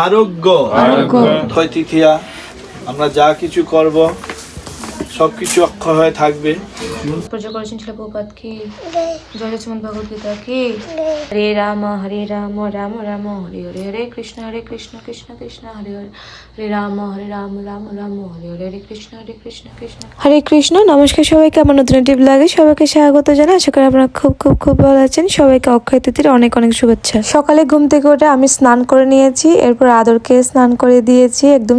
আরোগ্য অক্ষয় তৃতীয়া আমরা যা কিছু করব সবকিছু অক্ষয় হয়ে থাকবে। পূজা করেছেন ছিল প্রপাত কি জয় শ্রীমদ ভগবদ গীতা কি হরে রাম রাম রাম হরে হরে হরে কৃষ্ণ কৃষ্ণ কৃষ্ণ হরে হরে হরে রাম রাম রাম হরে হরে হরে কৃষ্ণ কৃষ্ণ হরে কৃষ্ণ। নমস্কার সবাইকে, আমার নতুন একটি ব্লগে সবাইকে স্বাগত জানাই। আশা করি আপনারা খুব ভালো আছেন। সবাইকে অক্ষয় তৃতীয়ার অনেক শুভেচ্ছা। সকালে ঘুম থেকে উঠে আমি স্নান করে নিয়েছি, এরপর আদরকে স্নান করে দিয়েছি একদম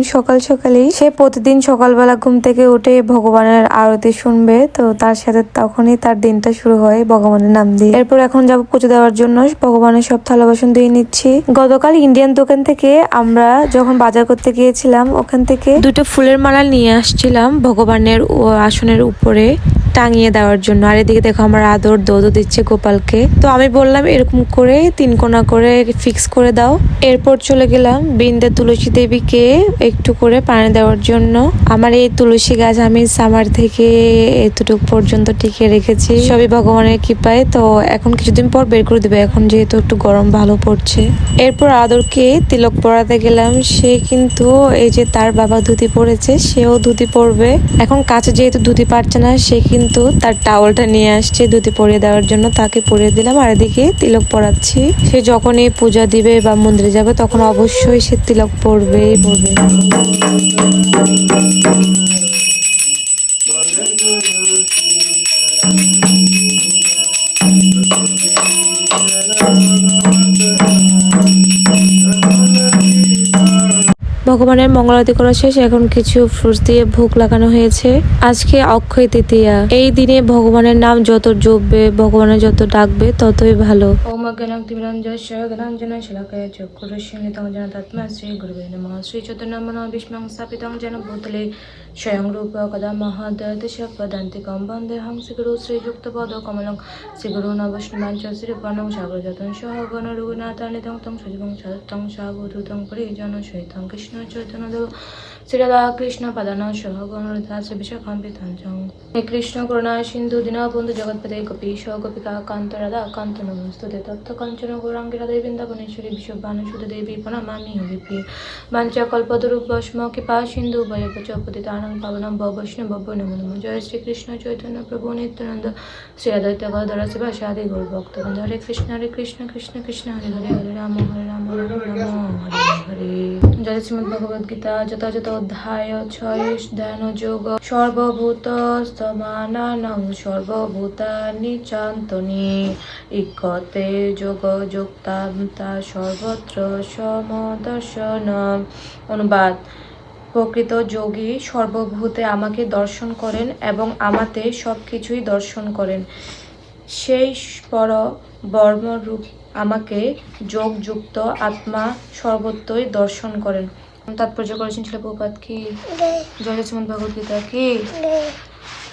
সকালেই। সে প্রতিদিন সকালবেলা ঘুম থেকে উঠে ভগবানের আরতি শুনবে, তো তার সাথে তখনই তার দিনটা শুরু হয় ভগবানের নাম দিয়ে। এরপর এখন যাব পুজো দেওয়ার জন্য, ভগবানের সব থালা বাসন ধুয়ে নিচ্ছি। গতকাল ইন্ডিয়ান দোকান থেকে আমরা যখন বাজার করতে গিয়েছিলাম, ওখান থেকে দুটো ফুলের মালা নিয়ে আসছিলাম ভগবানের আসনের উপরে টাঙিয়ে দেওয়ার জন্য। আর এদিকে দেখো আমার আদর দোদো দিচ্ছে গোপালকে। তো আমি বললাম এরকম করে 3 কোণা করে ফিক্স করে দাও। এরপর চলে গেলাম বৃন্দা তুলসী দেবীকে একটু করে পানি দেওয়ার জন্য। আমার এই তুলসী গাছ আমি সামার থেকে এতটুকু পর্যন্ত টিকে রেখেছি, সবই ভগবানের কৃপায়। তো এখন কিছুদিন পর বের করে দিবে, এখন যেহেতু একটু গরম ভালো পড়ছে। এরপর আদরকে তিলক পরাতে গেলাম। সে কিন্তু এই যে তার বাবা ধুতি পরেছে, সেও ধুতি পরবে। এখন কাছে যেহেতু ধুতি পারছে না, সে কিন্তু তার টাওয়ালটা নিয়ে আসছে ধুতি পরিয়ে দেওয়ার জন্য, তাকে পরিয়ে দিলাম। আর এদিকে তিলক পরাচ্ছি। সে যখনই পূজা দিবে বা মন্দিরে যাবে তখন অবশ্যই সে তিলক পরবেই পরবে। ভগবানের মঙ্গল আরতি করা শেষ, এখন কিছু ফ্রুটস দিয়ে ভোগ লাগানো হয়েছে। আজকে অক্ষয় তৃতীয়া, এই দিনে ভগবানের নাম যত জপবে, ভগবানের যত ডাকবে ততই ভালো। ওম অজ্ঞানাতিমিরঞ্জস্য জ্ঞানাঞ্জনায় শলাকায় চক্ষুরুন্মিলিতং যেন তস্मै শ্রী গুরুবে নমঃ। শ্রী চৈতন্যমনঃ বিষ্ণুং স্থাপিতং যেন ভূতলে স্বয়ং রূপ কদা মহাদয়তিশপদান্তিকং বন্দেহং শ্রীগুরু শ্রীযুক্তপদ কমলং শ্রীগুরুণ বৈষ্ণবাঞ্চ শ্রীপর্ণং সাগরজাতং সহগণ রঘুনাথানিতং তং সজীবং সাদত্তং সাবধূতং পরিজন সহিতং কৃষ্ণ চৈতন্যদেব শ্রীরাধা কৃষ্ণ পাদান সহগণ রাধা বিশাখাম্বিতাঞ্চং। হে কৃষ্ণ করুণা সিন্ধু দীনবন্ধু জগৎপতে গোপীশ গোপিকা কান্ত রাধা কান্ত নমস্তুতে তপ্ত কাঞ্চন গৌরাঙ্গী রাধে বৃন্দাবনেশ্বরী বিশ্বভানুসুত দেবী প্রণমামি হরিপ্রিয় বাঞ্ছা কল্পতরূপস্ম কৃপা সিন্ধু ভয়পচ পতিতানাং পাবনং বৈষ্ণব নমো নমঃ। জয় শ্রীকৃষ্ণ চৈতন্য প্রভু নিত্যানন্দ শ্রী অদ্বৈত গদাধর শিবাসাদি গৌর ভক্তবৃন্দ। হরে কৃষ্ণ কৃষ্ণ কৃষ্ণ হরে হরে হরে রাম রাম হরে হরে। জয় শ্রীমদ ভগবদ গীতা যথাযথ অধ্যায় 6 ধ্যান যোগ। সর্বভূত স্থমানানং সর্বভূতানি চান্তনি ইক্ষতে যোগ যুক্তান্তা সর্বত্র সমদর্শনম। অনুবাদ: প্রকৃত যোগী সর্বভূতে আমাকে দর্শন করেন এবং আমাতে সবকিছুই দর্শন করেন। সেই পর ব্রহ্মরূপ আমাকে যোগযুক্ত আত্মা সর্বত্রই দর্শন করেন। তাৎপর্য করেছেন ছিল প্রপাত কি জয় শ্রীমদ ভগবদ গীতা কি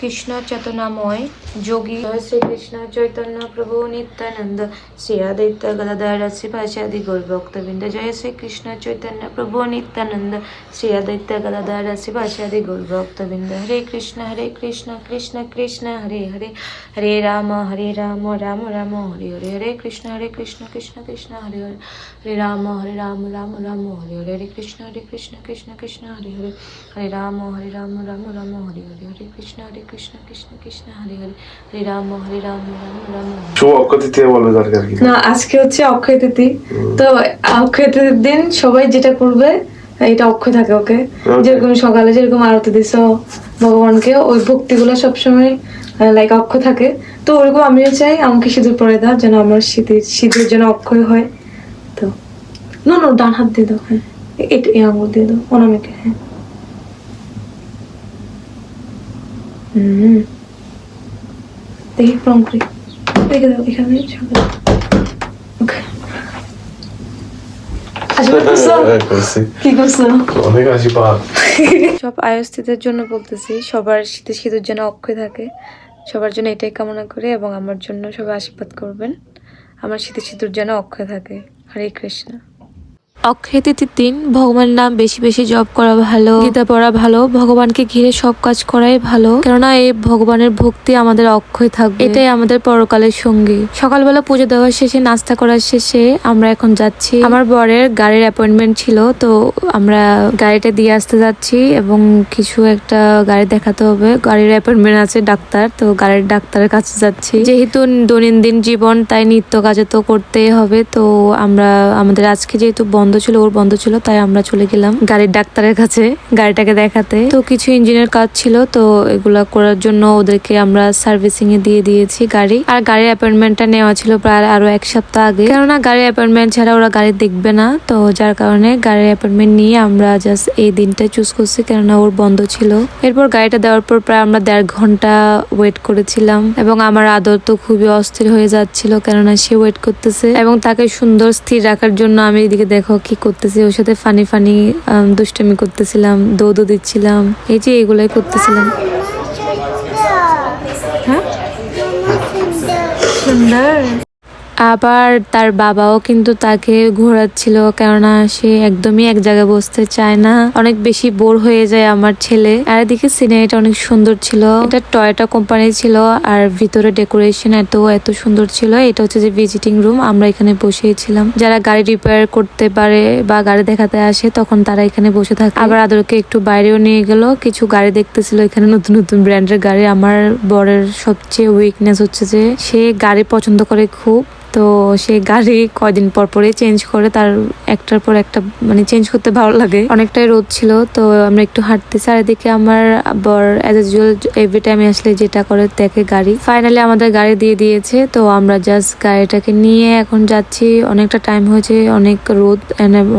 কৃষ্ণ চেতনাময় যোগী জয় শ্রীকৃষ্ণ চৈতন্য প্রভু নিত্যানন্দ শ্রী অদ্বৈত গদাধর শিবাসাদি গৌর ভক্তবৃন্দ। জয় শ্রীকৃষ্ণ চৈতন্য প্রভু নিত্যানন্দ শ্রী অদ্বৈত গদাধর শিবাসাদি গৌর ভক্তবৃন্দ। হরে কৃষ্ণ কৃষ্ণ কৃষ্ণ হরে হরে হরে রাম রাম রাম হরে হরে হরে কৃষ্ণ কৃষ্ণ কৃষ্ণ হরে হরে হরে রাম রাম হরে হরে হরে কৃষ্ণ কৃষ্ণ কৃষ্ণ হরে হরে হরে রাম রাম হরে হরে হরে কৃষ্ণ কৃষ্ণ হরে হরে হরে রাম রাম। শুভ অক্ষয় তৃতীয়া বলবে দরকার কি না, আজকে হচ্ছে অক্ষয় তৃতীয়া। তো অক্ষয় তৃতীয়ার দিন সবাই যেটা করবে এটা অক্ষয় থাকে। ওকে, যেরকম সকালে যেরকম আরতি দিছ ভগবানকে, ওই ভক্তিগুলো সবসময় লাইক অক্ষয় থাকে। তো ওরকম আমিও চাই আমাকে সিঁদুর পরে দাও, যেন আমার সিঁদুর যেন অক্ষয় হয়। তো নো ডান হাত দিয়ে দাও। হ্যাঁ, এটা এই আঙুল দিয়ে দাও অনামিকে। হ্যাঁ, দেখি প্রণাম করি। রেখে দাও এখানে সকালে। ওকে, কি করছো? অনেক আশীর্বাদ। সব আয়স্থিতের জন্য বলতেছি, সবার শীতে সিঁদুর যেন অক্ষয় থাকে, সবার জন্য এটাই কামনা করে এবং আমার জন্য সবাই আশীর্বাদ করবেন, আমার শীতে সিঁদুর যেন অক্ষয় থাকে। হরে কৃষ্ণ। অক্ষয় তৃতীয়ার দিন ভগবানের নাম বেশি বেশি জপ করা ভালো, গীতা পড়া ভালো, ভগবানকে ঘিরে সব কাজ করাই ভালো, কেননা এই ভগবানের ভক্তি আমাদের অক্ষয় থাকবে, এটাই আমাদের পরকালের সঙ্গী। সকালবেলা পুজো দেওয়ার শেষে, নাস্তা করার শেষে আমরা এখন যাচ্ছি, আমার বরের গাড়ির অ্যাপয়েন্টমেন্ট ছিল, তো আমরা গাড়িটা দিয়ে আসতে যাচ্ছি এবং কিছু একটা গাড়ি দেখাতে হবে, গাড়ির অ্যাপয়েন্টমেন্ট আছে ডাক্তার, তো গাড়ির ডাক্তারের কাছে যাচ্ছি। যেহেতু দৈনন্দিন জীবন, তাই নিত্য কাজে তো করতেই হবে, তো আমরা আমাদের আজকে যেহেতু বন্ধ ছিল, ওর বন্ধ ছিল, তাই আমরা চলে গেলাম গাড়ির ডাক্তারের কাছে গাড়িটাকে দেখাতে। তো কিছু ইঞ্জিনের কাজ ছিল, তো এগুলা করার জন্য ওদেরকে আমরা সার্ভিসিং এ দিয়ে দিয়েছি গাড়ি। আর গাড়ির অ্যাপয়েন্টমেন্টটা নেওয়া ছিল প্রায় আরো 1 সপ্তাহ আগে, কেননা গাড়ির অ্যাপয়েন্টমেন্ট ছাড়া ওরা গাড়ি দেখবে না, তো যার কারণে গাড়ির অ্যাপয়েন্টমেন্ট নিয়ে আমরা জাস্ট এই দিনটা চুজ করছি, কেননা ওর বন্ধ ছিল। এরপর গাড়িটা দেওয়ার পর প্রায় আমরা 1.5 ঘন্টা ওয়েট করেছিলাম এবং আমার আদর তো খুবই অস্থির হয়ে যাচ্ছিল, কেননা সে ওয়েট করতেছে এবং তাকে সুন্দর স্থির রাখার জন্য আমি এদিকে দেখো কি করতেছি, ওর সাথে ফানি ফানি দুষ্টামি করতেছিলাম, দৌড় দিচ্ছিলাম, এই যে এগুলাই করতেছিলাম। হ্যাঁ সুন্দর। আবার তার বাবাও কিন্তু তাকে ঘোরাচ্ছিল, কেননা সে একদমই এক জায়গায় বসতে চায় না, অনেক বেশি বোর হয়ে যায় আমার ছেলে। আর এদিকে সিনারিটা অনেক সুন্দর ছিল, এটা টয়োটা কোম্পানি ছিল, আর ভিতরে ডেকোরেশন এত সুন্দর ছিল। এটা হচ্ছে যে ভিজিটিং রুম, আমরা এখানে বসেছিলাম, যারা গাড়ি রিপেয়ার করতে পারে বা গাড়ি দেখাতে আসে তখন তারা এখানে বসে থাকে। আবার আদরকে একটু বাইরেও নিয়ে গেল, কিছু গাড়ি দেখতেছিল এখানে, নতুন নতুন ব্র্যান্ডের গাড়ি। আমার বরের সবচেয়ে উইকনেস হচ্ছে যে সে গাড়ি পছন্দ করে খুব, তো সে গাড়ি কয়দিন পর পরে চেঞ্জ করে, তার একটার পর একটা মানে চেঞ্জ করতে ভালো লাগে। অনেকটাই রোদ ছিল, তো আমরা একটু হাঁটতেছি। আর এদিকে আমার বর অ্যাজ ইউজুয়াল এভরি টাইম আসলে যেটা করে দেখে গাড়ি। ফাইনালি আমাদের গাড়ি দিয়ে দিয়েছে, তো আমরা জাস্ট গাড়িটাকে নিয়ে এখন যাচ্ছি। অনেকটা টাইম হয়েছে, অনেক রোদ,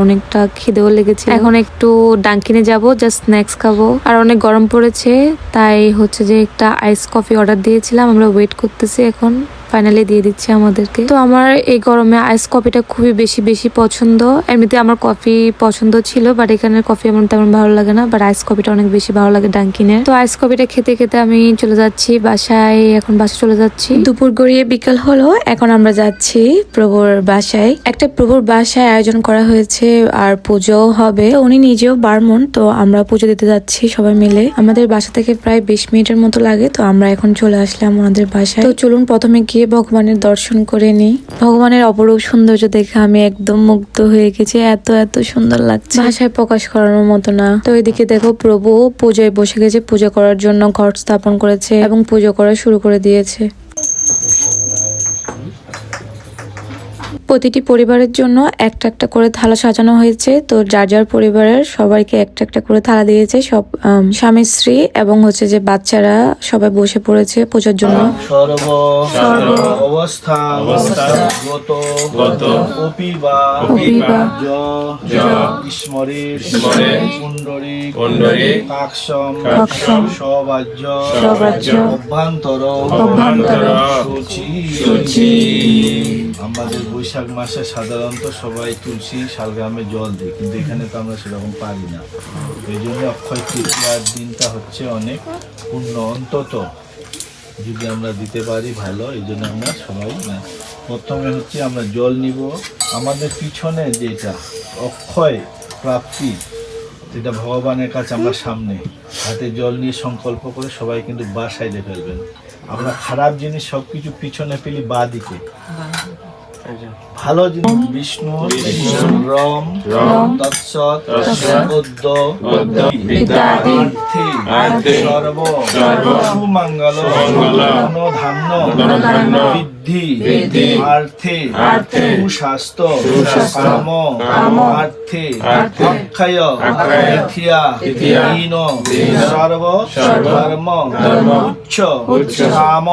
অনেকটা খিদেও লেগেছে। এখন একটু ডাঙ্কিনে যাব, জাস্ট স্ন্যাক্স খাবো। আর অনেক গরম পড়েছে, তাই হচ্ছে যে একটা আইস কফি অর্ডার দিয়েছিলাম, আমরা ওয়েট করতেছি, এখন ফাইনালি দিয়ে দিচ্ছে আমাদেরকে। তো আমার এই গরমে আইস কফিটা খুবই বেশি পছন্দ। এমনিতে আমার কফি পছন্দ ছিল, বাট এখানের কফি আমার তেমন ভালো লাগে না, বাট আইস কফিটা অনেক বেশি ভালো লাগে ডাঙ্কিনের। তো আইস কফিটা খেতে খেতে আমি চলে যাচ্ছি বাসায়, এখন বাসায় চলে যাচ্ছি। দুপুর গড়িয়ে বিকাল হলো, এখন আমরা যাচ্ছি প্রভুর বাসায়। একটা প্রভুর বাসায় আয়োজন করা হয়েছে আর পুজো হবে, উনি নিজেও ব্রাহ্মণ, তো আমরা পুজো দিতে যাচ্ছি সবাই মিলে। আমাদের বাসা থেকে প্রায় 20 মিনিটের মতো লাগে, তো আমরা এখন চলে আসলাম ওনাদের বাসায়। তো চলুন প্রথমে গিয়ে ভগবানের দর্শন করে নি। ভগবানের অপরূপ সৌন্দর্য দেখে আমি একদম মুগ্ধ হয়ে গেছি, এত সুন্দর লাগছে, ভাষায় প্রকাশ করানোর মতো না। তো এদিকে দেখো প্রভু পূজায় বসে গেছে, পূজা করার জন্য ঘট স্থাপন করেছে এবং পুজো করা শুরু করে দিয়েছে। প্রতিটি পরিবারের জন্য একটা একটা করে থালা সাজানো হয়েছে, তো যার যার পরিবারের সবাইকে একটা একটা করে থালা দিয়েছে। সব স্বামী স্ত্রী এবং হচ্ছে যে বাচ্চারা সবাই বসে পড়েছে পূজার জন্য। সর্ব অবস্থা গত অপিবা জ স্মরিত পুণ্ডরী কাক্ষম সবাজ্য অভ্যন্তর সূচি। আমাদের বৈশাখ মাসে সাধারণত সবাই তুলসী শালগ্রামে জল দিই, কিন্তু এখানে তো আমরা সেরকম পারি না। এই জন্য অক্ষয় তৃতীয়ার দিনটা হচ্ছে অনেক পূর্ণ, অন্তত যদি আমরা দিতে পারি ভালো। এই জন্য আমরা সবাই প্রথমে হচ্ছে আমরা জল নিব। আমাদের পিছনে যেটা অক্ষয় প্রাপ্তি, যেটা ভগবানের কাছে আমরা সামনে হাতে জল নিয়ে সংকল্প করে সবাই কিন্তু বাসায় দিয়ে ফেলবেন। আমরা খারাপ জিনিস সবকিছু পিছনে পেলি বা দিকে, ভালো জিনিস বিষ্ণু রম তৎসৎ সর্ব সুমঙ্গল ধন্য বৃদ্ধি আর্থে সুস্বাস্থ্য কাম আর্থে অক্ষয় তৃতীয়া হীন সর্ব ধর্ম উচ্চ কাম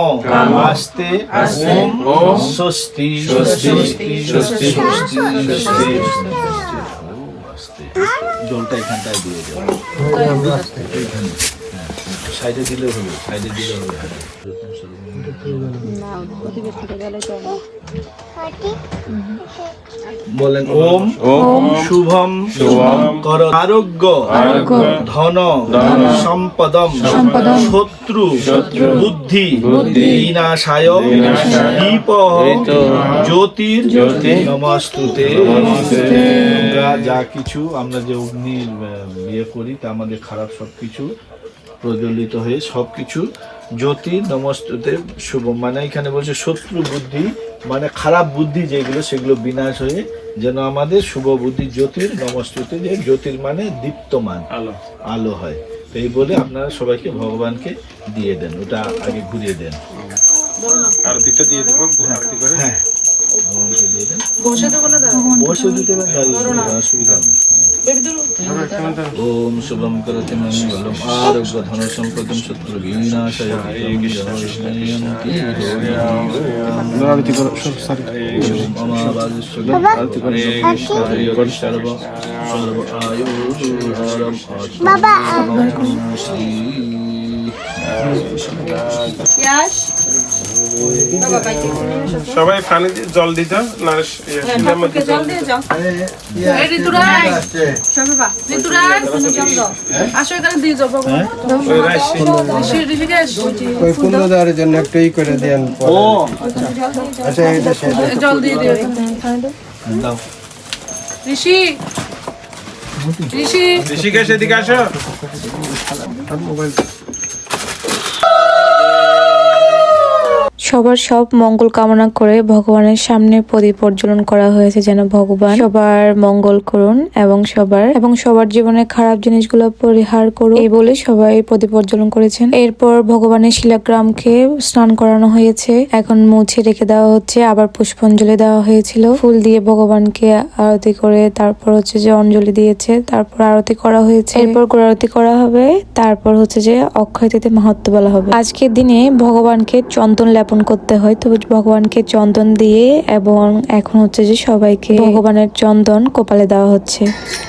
আস্তে ওম স্বস্তি জলটা এখানটায় দিয়ে দেবো, সাইডে দিলেও হবে, সাইডে দিলেও হবে। বলেন ওম ওম শুভম শুভম কর আরোগ্য ধন সম্পদম শত্রু বুদ্ধি বিনাশায় দীপঃ জ্যোতির নমস্তুতে। আমরা যা কিছু আমরা যে অগ্নির বিয়ে করি তা আমাদের খারাপ সবকিছু প্রজ্বলিত হয়ে সবকিছু জ্যোতির নমস্তুতে শুভ, মানে এখানে বলছে শত্রু বুদ্ধি মানে খারাপ বুদ্ধি যেগুলো সেগুলো বিনাশ হয়ে যেন আমাদের শুভ বুদ্ধি জ্যোতির নমস্তুতে, যে জ্যোতির মানে দীপ্তমান আলো হয়। তো এই বলে আপনারা সবাইকে ভগবানকে দিয়ে দেন, ওটা আগে ঘুরিয়ে দেন। আরতিটা দিয়ে দেবো আরতি করে। হ্যাঁ ভগবানকে দিয়ে দেন, বসে দিতে পারেন, অসুবিধা নেই। ওম শুভম করতে মঙ্গলম আরোগ্য ধন সম্পদম শত্রু বিনাশায় আরতি করো সরি সবাই পানি দিয়ে জল দিত না জল দিয়ে যাও। ঋতুরাজ জল দাও। আসো এখানে দিয়ে যাও বাবা। ঋষিকেশ ওই কুন্দ দেওয়ার জন্য একটা ই করে দেন। ও আচ্ছা এটা শেষ। জল দিয়ে দিও। দাও। ঋষি ঋষিকেশ এদিকে আসো। সবার সব মঙ্গল কামনা করে ভগবানের সামনে প্রদীপ প্রজ্বলন করা হয়েছে, যেন ভগবান সবার মঙ্গল করুন এবং সবার জীবনে খারাপ জিনিসগুলো পরিহার করুন, এই বলে সবাই প্রদীপ প্রজ্বলন করেছেন। এরপর ভগবানের শিলাগ্রামকে স্নান করানো হয়েছে, এখন মুছে রেখে দেওয়া হচ্ছে, আবার পুষ্পাঞ্জলি দেওয়া হয়েছিল, ফুল দিয়ে ভগবানকে আরতি করে তারপর হচ্ছে যে অঞ্জলি দিয়েছে, তারপর আরতি করা হয়েছে, এরপর গোড়ারতি করা হবে, তারপর হচ্ছে যে অক্ষয় তৃতীয়া মাহাত্ম্য বলা হবে। আজকের দিনে ভগবানকে চন্দন লেপন করতে হয়, তো ভগবানকে চন্দন দিয়ে এবং এখন হচ্ছে যে সবাইকে ভগবানের চন্দন কপালে দেওয়া হচ্ছে।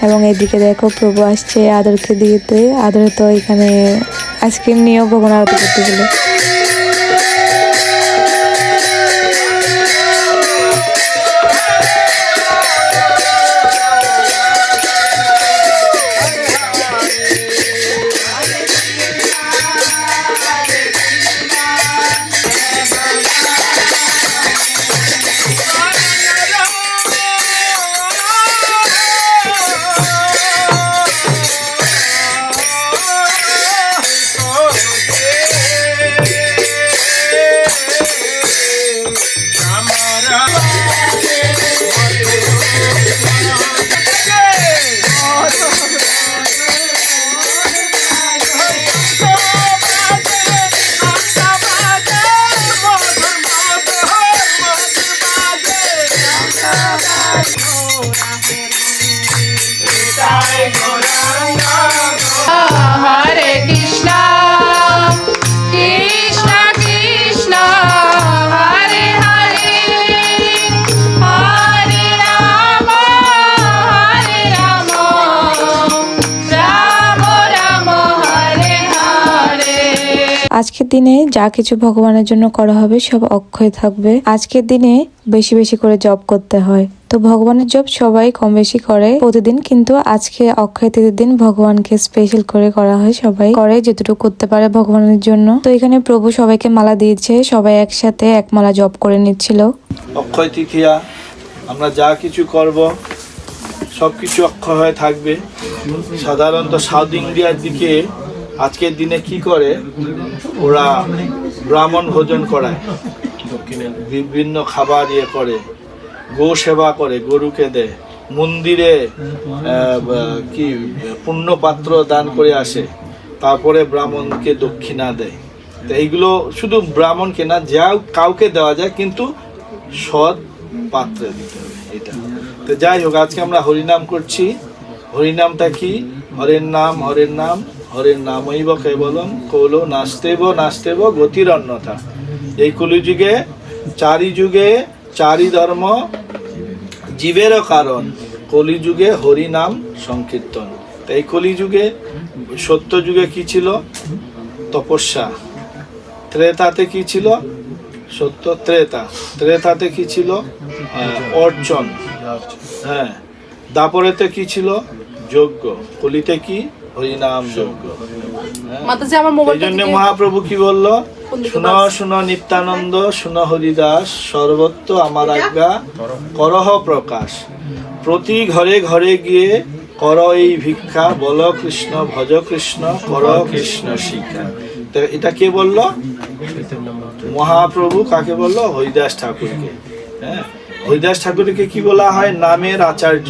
এবং এদিকে দেখো প্রভু আসছে আদরকে দিতে, আদরে তো এখানে আইসক্রিম নিয়েও ভগবান আরতি করতে গেল। হরে কৃষ্ণ কৃষ্ণ কৃষ্ণ হরে হরে হরে রাম রাম রাম হরে হরে। আজকের দিনে যা কিছু ভগবানের জন্য করা হবে সব অক্ষয় থাকবে। আজকের দিনে বেশি বেশি করে জপ করতে হয়, তো ভগবানের জপ সবাই কম বেশি করে প্রতিদিন, কিন্তু আজকে অক্ষয় তৃতীয়ার দিন ভগবানকে স্পেশাল করে করা হয়, সবাই করে যেটুকু করতে পারে ভগবানের জন্য। তো এখানে প্রভু সবাইকে মালা দিয়েছে, সবাই একসাথে এক মালা জপ করে নিচ্ছিল। অক্ষয় তৃতীয়া আমরা যা কিছু করব সবকিছু অক্ষয় হয়ে থাকবে। সাধারণত সাউথ ইন্ডিয়ার দিকে আজকের দিনে কি করে, ওরা ব্রাহ্মণ ভোজন করায়, বিভিন্ন খাবার ইয়ে করে, গো সেবা করে, গরুকে দেয়, মন্দিরে কি পুণ্য পাত্র দান করে আসে, তারপরে ব্রাহ্মণকে দক্ষিণা দেয়। তো এইগুলো শুধু ব্রাহ্মণকে না, যা কাউকে দেওয়া যায়, কিন্তু সৎ পাত্রে দিতে হবে এটা। তো যাই হোক, আজকে আমরা হরিনাম করছি। হরিনামটা কি? হরের নাম হরের নাম হরের নামইব কেবলম কৌলো নাস্তেব গতির অন্যথা। এই কলিযুগে চারি যুগে চারি ধর্ম জীবেরও কারণ, কলিযুগে হরি নাম সংকীর্তন। এই কলিযুগে সত্য যুগে কি ছিল? তপস্যা। ত্রেতাতে কি ছিল? সত্য ত্রেতা। ত্রেতাতে কি ছিল? অর্চন, হ্যাঁ। দাপরেতে কি ছিল? যজ্ঞ। কলিতে কি? হরিনাম যজ্ঞ। এই জন্য মহাপ্রভু কি বলল? শুনো শুনো নিত্যানন্দ, শুনো হরিদাস, সর্বত্র আমার আজ্ঞা করহ প্রকাশ। প্রতি ঘরে ঘরে গিয়ে কর এই ভিক্ষা, বল কৃষ্ণ ভজ কৃষ্ণ, কর কৃষ্ণ শিক্ষা। তো এটা কে বলল? মহাপ্রভু কাকে বলল? হরিদাস ঠাকুরকে। হ্যাঁ, হরিদাস ঠাকুরকে কি বলা হয়? নামের আচার্য।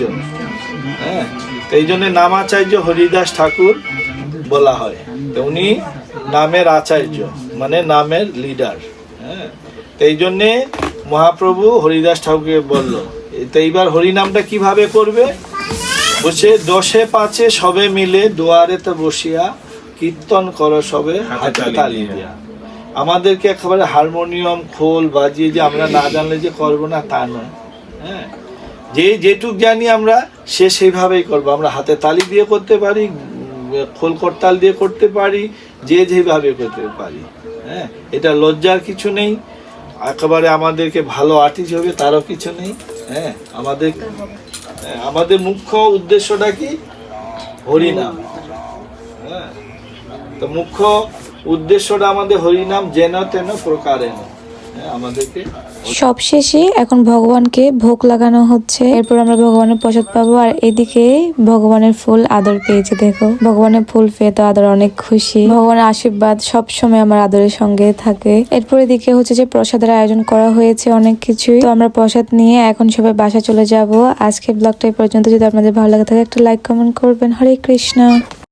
হ্যাঁ, তো এই জন্য নামাচার্য হরিদাস ঠাকুর বলা হয়। তো উনি নামের আচার্য, মানে নামের লিডার। হ্যাঁ, তো এই জন্যে মহাপ্রভু হরিদাস ঠাকুরকে বলল। তো এইবার হরিনামটা কিভাবে করবে? বলছে, দশে পাঁচে সবে মিলে দুয়ারেতে বসিয়া কীর্তন করো সবে হাতে তালি দিয়া। আমাদেরকে একেবারে হারমোনিয়াম খোল বাজিয়ে যে আমরা না জানলে যে করবো না, তা নয়। হ্যাঁ, যে যেটুক জানি আমরা সে সেইভাবেই করবো। আমরা হাতে তালি দিয়ে করতে পারি, খোল করতাল দিয়ে করতে পারি, যে যেভাবে করতে পারি। হ্যাঁ, এটা লজ্জার কিছু নেই। একেবারে আমাদেরকে ভালো আর্টিস্ট হবে তারও কিছু নেই। হ্যাঁ, আমাদের মুখ্য উদ্দেশ্যটা কি? হরিনাম। হ্যাঁ, তো মুখ্য উদ্দেশ্যটা আমাদের হরিনাম, যেন তেন প্রকারে আমাদেরকে। সবশেষে এখন ভগবানকে ভোগ লাগানো হচ্ছে, এরপর আমরা ভগবানের প্রসাদ পাবো। আর এদিকে ভগবানের ফুল আদর পেয়েছে, দেখো ভগবানের ফুল পেয়ে তো আদর অনেক খুশি। ভগবানের আশীর্বাদ সব সময় আমার আদরের সঙ্গে থাকে। এরপর এদিকে হচ্ছে যে প্রসাদের আয়োজন করা হয়েছে অনেক কিছুই। তো আমরা প্রসাদ নিয়ে এখন সবাই বাসা চলে যাব। আজকে ব্লগটা এই পর্যন্ত। যদি আপনাদের ভালো লাগে থাকে একটা লাইক কমেন্ট করবেন। হরে কৃষ্ণ।